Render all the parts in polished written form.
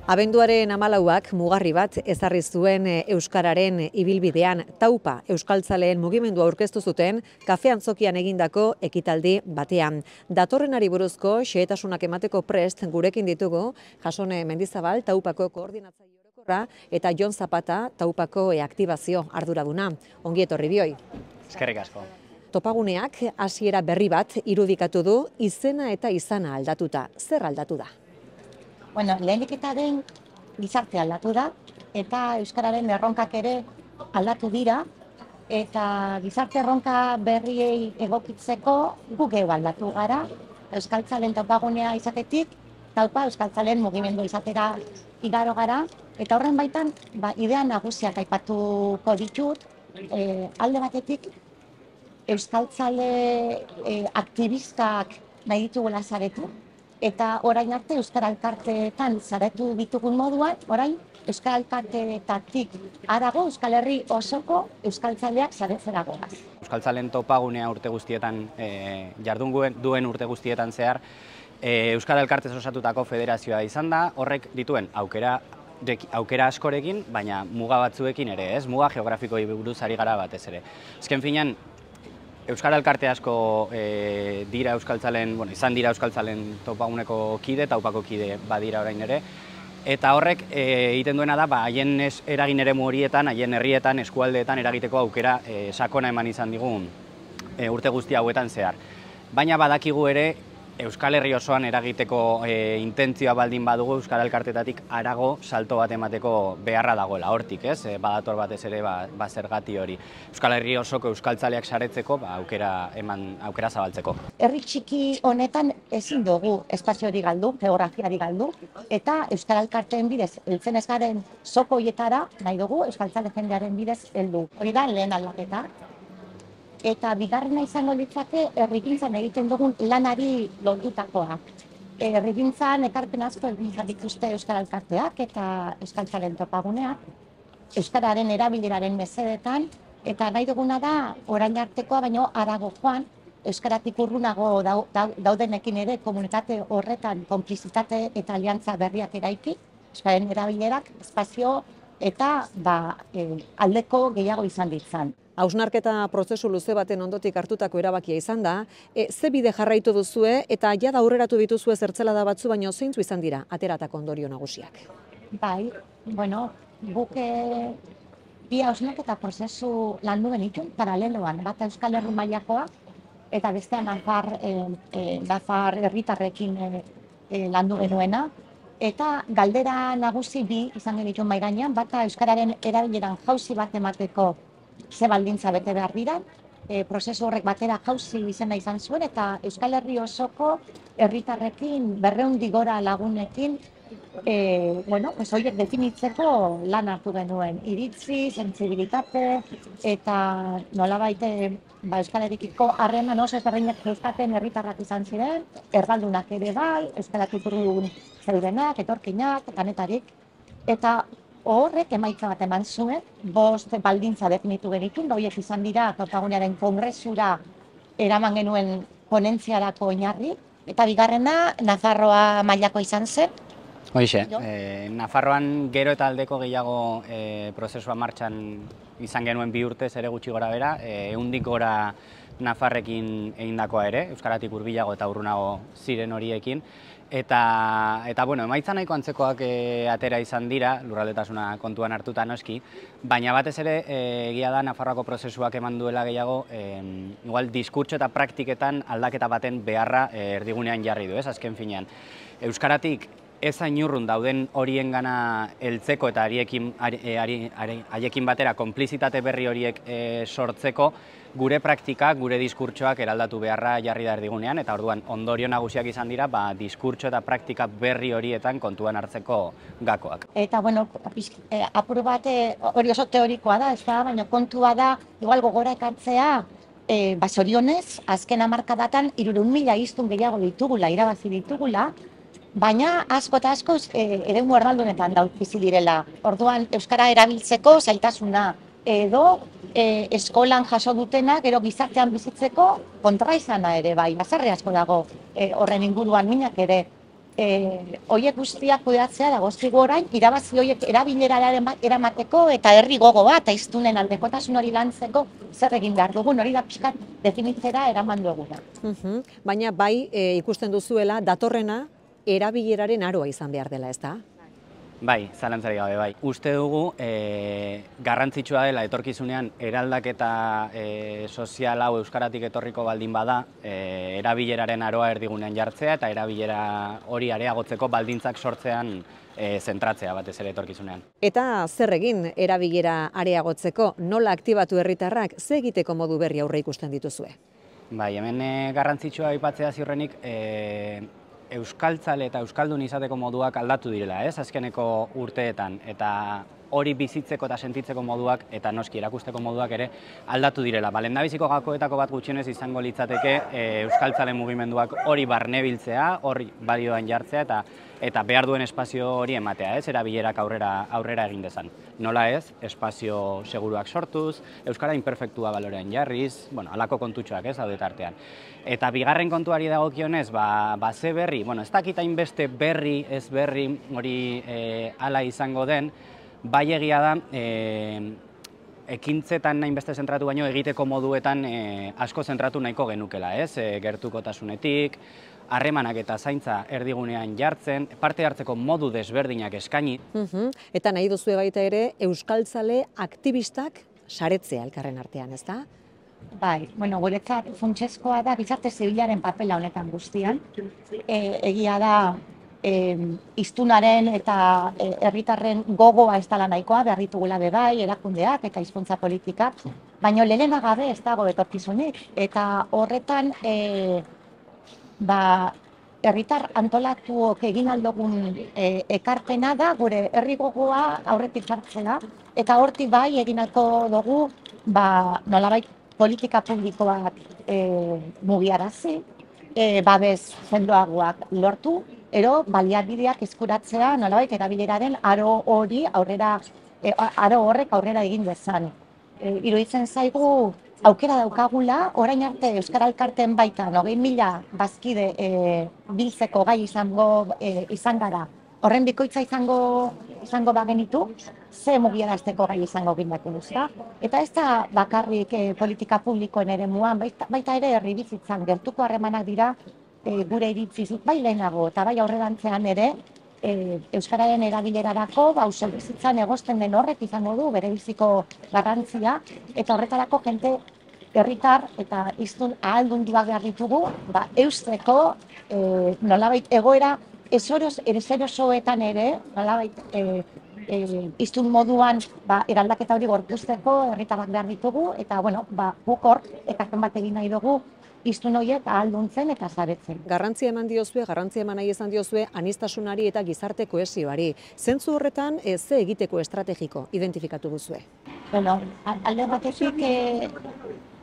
Abenduaren 14ak mugarri bat ezarri zuen euskararen ibilbidean. Taupa euskaltzaleen mugimendua aurkeztu zuten kafe antzokian egindako ekitaldi batean. Datorrenari buruzko xehetasunak emateko prest gurekin ditugu Jasone Mendizabal Taupako koordinatzaile orokorra eta Jon Zapata Taupako aktibazio arduraduna. Ongi etorri bioi. Eskerrik asko. Topaguneak hasiera berri bat irudikatu du, izena eta izana aldatuta. Zer aldatu da? Bueno, lehenik eta den gizarte aldatu da, eta euskararen erronkak ere aldatu dira, eta gizarte erronka berriei egokitzeko gu geu aldatu gara, euskaltzalen topagunea izatetik, taupa euskaltzalen mugimendu izatera igaro gara, eta horren baitan idea nagusiak aipatuko ditut, alde batetik euskaltzale aktivistak nahi ditugula zaretu, eta orain arte Euskara Elkarteetan zaretu ditugun moduan, orain Euskara Elkarteetatik harago Euskal Herri osoko euskaltzaleak zaretzera goaz. Euskaltzalen topagunea urte guztietan, jardun duen urte guztietan zehar, Euskara Elkartez osatutako federazioa izan da, horrek dituen aukera askorekin, baina muga batzuekin ere, ez? Muga geografikoei buruz ari gara batez ere. Azken finean, Euskara Elkarte asko izan dira euskaltzalen topaguneko kide, taupako kide badira orain ere, eta horrek egiten duena da, haien eragin eremu horietan, haien herrietan, eskualdeetan eragiteko aukera sakona eman izan digun urte guzti hauetan zehar. Baina badakigu ere, Euskal Herri osoan eragiteko intentzioa baldin badugu Euskara Elkartetatik harago salto bat emateko beharra dagoela, hortik, ez? Badator batez ere zergati hori. Euskal Herri osoko euskaltzaleak saretzeko aukera zabaltzeko. Herri txiki honetan ezin dugu espazio hori galdu, geografiari galdu, eta Euskara Elkarteen bidez heltzen ez garen zoko hoietara nahi dugu euskaltzale jendearen bidez heldu. Hori da lehen aldaketa. Eta bigarrena izango litzake herrigintzan egiten dugun lanari lotutakoa. Herrigintzan ekarpen asko egin dituzte Euskara Elkarteak eta euskaltzalen topaguneak, euskararen erabileraren mesedetan, eta nahi duguna da orain artekoa baino harago joan, euskaratik urrunago daudenekin ere komunitate horretan konplizitate eta aliantza berriak eraiki, euskararen erabilerak espazio eta aldeko gehiago izan ditzan. Hausnarketa prozesu luze baten ondotik hartutako erabakia izan da, ze bide jarraitu duzue eta jada aurreratu dituzue zertzelada batzu, baino zeintzu izan dira ateratako ondorio nagusiak? Bai, bueno, guk bi hausnarketa prozesu landu genituen paraleloan, bat Euskal Herri mailakoa eta bestean Nafar herritarrekin landu genuena. Eta galdera nagusi bi izan genituen mahai gainean, bata euskararen erabileran jauzi bat emateko ze baldintza bete behar dira, prozesu horrek batera jauzi izena izan zuen, eta Euskal Herri osoko herritarrekin 200 gora lagunekin horiek definitzeko lan hartu genuen. Iritzi, sentsibilitate eta nolabait Euskalarekiko harreman oso ezberdinak euskaten herritarrak izan ziren, erdaldunak ere bai, euskaratik urrun zeudenak, etorkinak, danetarik, eta horrek emaitza bat eman zuen, 5 baldintza definitu genituen, horiek izan dira topagunearen kongresura eraman genuen ponentziarako oinarri, eta bigarrena Nafarroa mailako izan zen. Hoixe, Nafarroan gero eta aldeko gehiago prozesua martxan izan genuen 2 urtez ere gutxi gora bera, 100 gora Nafarrekin egindakoa ere, euskaratik hurbilago eta urrunago ziren horiekin. Eta emaitza nahiko antzekoak atera izan dira, lurraldetasuna kontuan hartuta noski, baina batez ere egia da Nafarroako prozesuak eman duela gehiago, igual diskurtso eta praktiketan aldaketa baten beharra erdigunean jarri du, ez azken finean. Euskaratik ez hain urrun dauden horiengana heltzeko eta haiekin batera konplizitate berri horiek sortzeko, gure praktikak, gure diskurtsoak eraldatu beharra jarri da erdigunean, eta orduan ondorio nagusiak izan dira, diskurtso eta praktika berri horietan kontuan hartzeko gakoak. Eta, apur bat hori oso teorikoa da, baina kontua da, igual gogora ekartzea, zorionez, azken hamarkadatan 300.000 hiztun gehiago ditugula, irabazi ditugula, baina asko eta asko eremu erdaldunetan bizi direla. Orduan, euskara erabiltzeko zailtasuna edo eskolan jaso dutenak, gero gizartean bizitzeko kontraizana ere bai, bazarre asko dago horren inguruan minak ere. horiek guztiak kudeatzea dagozkigu orain, irabazi horiek erabileraren eramateko eta herri gogo bat, aiztunen aldekotasun hori lantzeko zer egin behar dugun, hori da pixkat definitzera eraman duguna. Baina bai ikusten duzuela datorrena erabileraren aroa izan behar dela, ez da? Bai, zalantzari gabe, bai. Uste dugu garrantzitsua dela etorkizunean eraldaketa sozial hau euskaratik etorriko baldin bada, erabileraren aroa erdigunean jartzea eta erabilera hori areagotzeko baldintzak sortzean zentratzea batez ere etorkizunean. Eta zer egin erabilera areagotzeko, nola aktibatu herritarrak, ze egiteko modu berri aurre ikusten dituzue? Bai, hemen garrantzitsua aipatzea ziurrenik euskaltzale eta euskaldun izateko moduak aldatu direla, azkeneko urteetan, eta hori bizitzeko eta sentitzeko moduak eta noski erakusteko moduak ere aldatu direla. Lehendabiziko gakoetako bat gutxienez izango litzateke euskaltzale mugimenduak hori barnebiltzea, hori balioan jartzea eta behar duen espazio hori ematea, erabilerak aurrera egin dezan. Nola ez, espazio seguruak sortuz, euskara imperfektua balorean jarriz, halako kontutxoak hau detartean. Eta bigarren kontuari dagokionez, ze berri, ez dakit hainbeste berri, ez berri hori hala izango den, bai egia da, ekintzetan hainbeste zentratu baino egiteko moduetan asko zentratu nahiko genukela, gertukotasunetik, harremanak eta zaintza erdigunean jartzen, parte hartzeko modu desberdinak eskaini. Eta nahi duzue baita ere, euskaltzale aktivistak saretzea elkarren artean, ez da? Bai, guretzat funtsezkoa da gizarte zibilaren papela honetan guztian. Egia da, hiztunaren eta herritarren gogoa ez dela nahikoa, behar ditugula bai, erakundeak eta hizkuntza politikak, baina lehena gabe ez dago etorkizunik. Eta horretan, herritar antolatuok egin aldogun ekarpena da, gure herri gogoa aurretik jartzea, eta hortik bai eginako dugu, nolabait politika publikoak mugiarazi, babes sendoagoak lortu, baliabideak eskuratzea nolabait erabileraren aro horrek aurrera egin dezan. Iruditzen zaigu aukera daukagula, orain arte Euskara Elkarteen baitan 20.000 bazkide biltzeko gai izan gara. Horren bikoitza izango bagenitu, ze mugiarazteko gai izango gindako duzta. Eta ez da bakarrik politika publikoen eremuan, baita ere herri bizitzan gertuko harremanak dira gure iritziz bai lehenago eta bai aurrerantzean ere euskararen erabilerarako auzo bizitzan egosten den horrek izango du bere biziko garrantzia eta horretarako jende herritar eta hiztun ahaldunduak behar ditugu eusteko nolabait egoera erosoetan ere nolabait hiztun moduan eraldaketa hori gorpuzteko herritarrak behar ditugu eta guk hor ekarpen bat egin nahi dugu hiztun horiek ahalduntzen eta saretzen. Garrantzia eman nahi izan diozue aniztasunari eta gizarte kohesioari. Zentzu horretan ze egiteko estrategiko identifikatu duzue? Alde batetik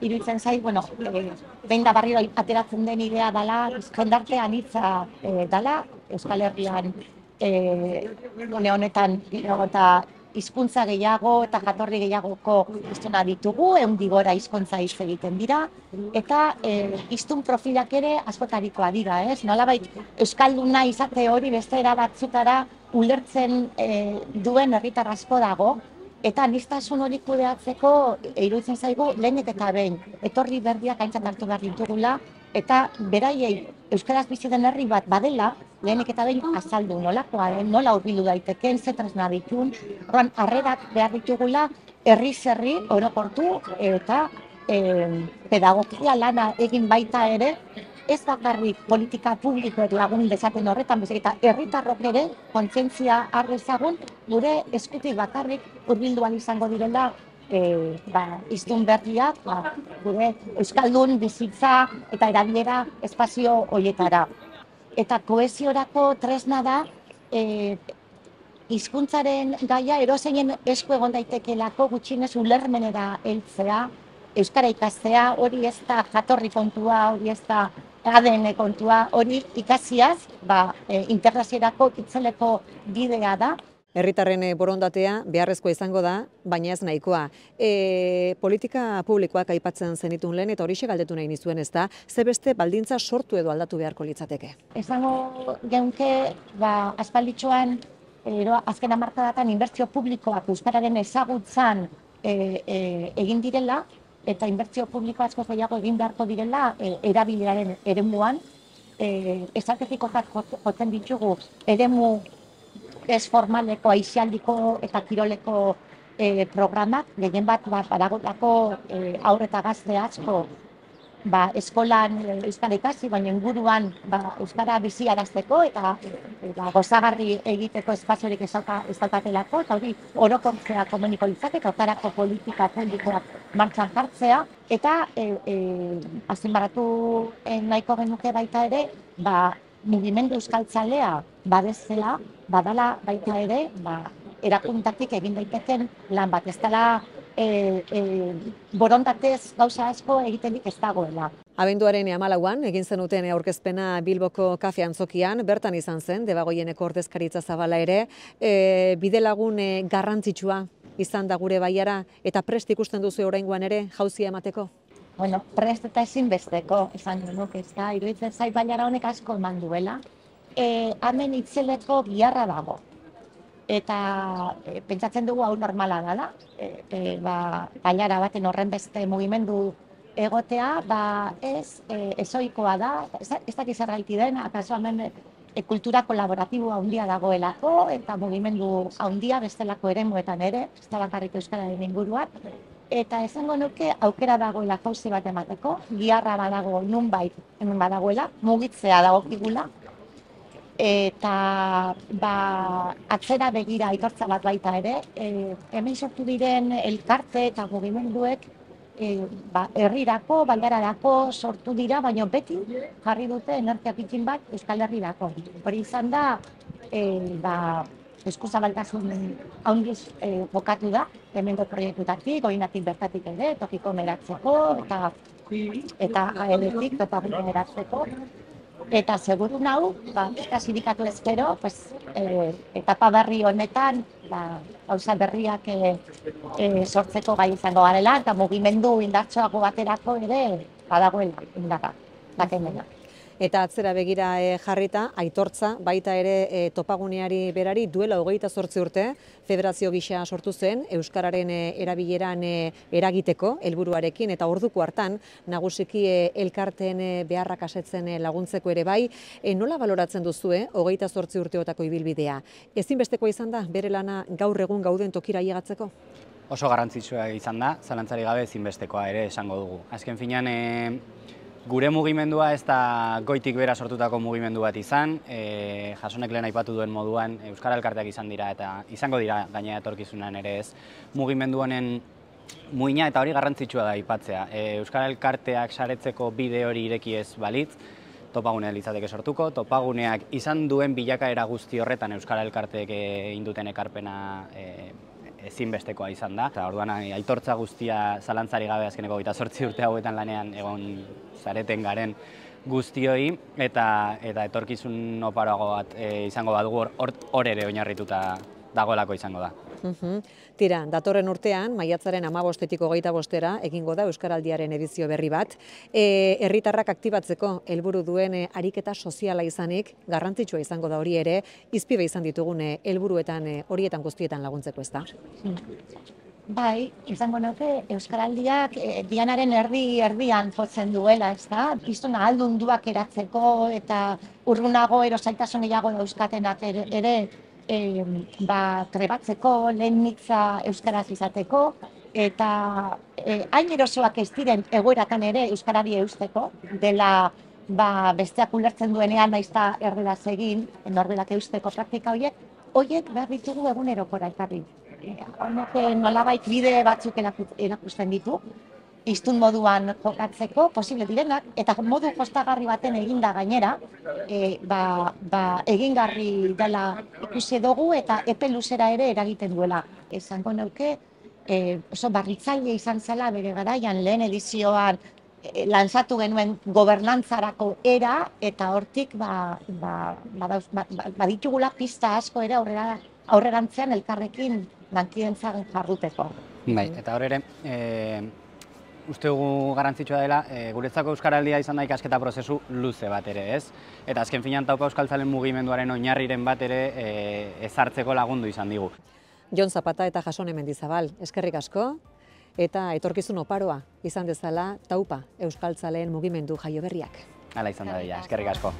iruditzen zait, behin da barriro ateratzen den idea dela, jendarte anitza dela, Euskal Herrian une honetan eta hizkuntza gehiago eta jatorri gehiagoko hiztuna ditugu, 100 gora hizkuntza hitz egiten dira, eta hiztun profilak ere askotarikoa dira, ez? Nolabait euskalduna izate hori beste era batzutara ulertzen duen herritar asko dago, eta aniztasun hori kudeatzeko iruditzen zaigu lehenik eta behin etorri berriak aintzat hartu behar ditugula, eta beraiei euskaraz bizi den herri bat badela, lehenik eta behin azaldu nolakoa den, nola hurbildu daitekeen, ze tresna ditun, harrerak behar ditugula herriz herri orokortu eta pedagogia lana egin baita ere, ez bakarrik politika publikoek lagun dezaten horretan, bezik eta herritarrok ere kontzientzia har dezagun gure eskutik bakarrik hurbilduan izango direla hiztun berriak gure euskaldun bizitza eta erabilera espazio horietara. Eta kohesiorako tresna da hizkuntzaren gaia edozeinen esku egon daitekeelako gutxienez ulermenera heltzea, euskara ikastea, hori ez da jatorri kontua, hori ez da ADN kontua, hori ikasiaz integraziorako itzeleko bidea da. Herritarren borondatea beharrezkoa izango da, baina ez nahikoa. Politika publikoak aipatzen zenitun lehen, eta horixe galdetu nahi nizuen, ez da, ze beste baldintza sortu edo aldatu beharko litzateke. Esango geunke, aspalditxoan, azken hamarkadatan inbertsio publikoak euskararen ezagutzan egin direla, eta inbertsio publiko asko gehiago egin beharko direla erabileraren eremuan. Estrategikoak jotzen ditugu eremu ez formaleko, aisialdiko eta kiroleko programak, gehien bat badagolako haur eta gazte asko eskolan euskara ikasi, baina inguruan euskara biziarazteko eta gozagarri egiteko espaziorik ez daukatelako, eta hori orokortzea komuniko litzake, hortarako politika publikoak martxan jartzea, eta azpimarratu nahiko genuke baita ere, mugimendu euskaltzalea babestea badala baita ere, erakuntatik egin daiteken lan bat, ez dela borondatez gauza asko egitenik ez dagoela. Abenduaren 14an egin zenuten aurkezpena Bilboko kafe antzokian, bertan izan zen, Debagoieneko ordezkaritza zabala ere, bidelagun garrantzitsua izan da gure baiara, eta prest ikusten duzu oraingoan ere jauzia emateko? Bueno, prest eta ezinbesteko, esan genuk, ez da, iruditzen zait baiara honek asko eman duela. Hemen itzeleko biharra dago. Eta pentsatzen dugu hau normala dela, baiara baten horren beste mugimendu egotea, ez ohikoa da, ez dakit zergaiti den, akaso hemen kultura kolaboratibo handia dagoelako, eta mugimendu handia bestelako eremuetan ere, ez da bakarrik euskararen inguruan, eta esango nuke aukera dagoela jauzi bat emateko, giharra badago nunbait hemen badagoela, mugitzea dagokigula, eta atzera begira aitortza bat baita ere, hemen sortu diren elkarte eta mugimenduek herrirako, baiararako sortu dira, baina beti jarri dute energia pitin bat Euskal Herrirako. Hori izan da, eskuzabaltasun handiz bokatu da, hemengo proiektutatik, goinatik bertatik ere, tokiko meratzeko, eta gaeletik topagun meratzeko. Eta seguru nau, eta sindikatu ezkero, etapa berri honetan, gauza berriak sortzeko gai izango garela, eta mugimendu indartsuago baterako ere badagoela indarra, dakemena. Eta atzera begira jarrita, aitortza baita ere topaguneari berari duela 28 urte, federazio gisa sortu zen, euskararen erabileran eragiteko helburuarekin, eta orduko hartan nagusiki elkarteen beharrak asetzen laguntzeko ere bai. Nola baloratzen duzu 28 urteotako ibilbidea? Ezinbestekoa izan da bere lana gaur egun gauden tokira ailegatzeko? Oso garrantzitsua izan da, zalantzari gabe ezinbestekoa ere esango dugu. Azken finean, gure mugimendua ez da goitik bera sortutako mugimendu bat izan, Jasonek lehen aipatu duen moduan Euskara elkarteak izan dira eta izango dira gainera etorkizunan ere ez. Mugimendu honen muina eta hori garrantzitsua da aipatzea. Euskara elkarteak saretzeko bide hori ireki ez balitz, topagunea litzateke sortuko, topaguneak izan duen bilakaera guzti horretan Euskara elkarteek induten ekarpena ezinbestekoa izan da. Orduan aitortza guztia zalantzari gabe azkeneko 28 urte hauetan lanean egon zareten garen guztioi, eta etorkizun oparoago bat izango badugu hor ere oinarrituta dagoelako izango da. Tira, datorren urtean, maiatzaren 15-tik 25-era egingo da Euskaraldiaren edizio berri bat. Herritarrak aktibatzeko helburu duen ariketa soziala izanik, garrantzitsua izango da hori ere, hizpide izan ditugun helburuetan horietan guztietan laguntzeko, ez da? Bai, izango nuke Euskaraldiak dianaren erdian jotzen duela, ez da? Hiztuna ahaldunduak eratzeko eta urrunago erosaitasun gehiago dauzkatenak ere trebatzeko, lehen hitza euskaraz izateko, eta hain erosoak ez diren egoerakan ere euskarari eusteko, dela besteak ulertzen duenean naizta erderaz egin, norberak eusteko praktika horiek behar ditugu egunerokora ekarri. Honek nolabait bide batzuk erakusten ditu, hiztun moduan jokatzeko, posible direnak, eta modu jostagarri baten eginda gainera, egingarri dela ikusi dugu eta epe luzera ere eragiten duela. Esango nuke, oso barritzaile izan zela bere garaian lehen edizioan lanzatu genuen gobernantzarako era, eta hortik baditugula pista asko ere aurrera aurrerantzean elkarrekin lankidetzan jarduteko. Bai, eta hor ere, uste dugu garrantzitsua dela, guretzako euskaraldia izan da ikasketa prozesu luze bat ere, ez? Eta azken finean Taupa euskaltzalen mugimenduaren oinarriren bat ere ezartzeko lagundu izan digu. Jon Zapata eta Jasone Mendizabal, eskerrik asko, eta etorkizun oparoa izan dezala Taupa euskaltzaleen mugimendu jaioberriak. Hala izan da, eskerrik asko.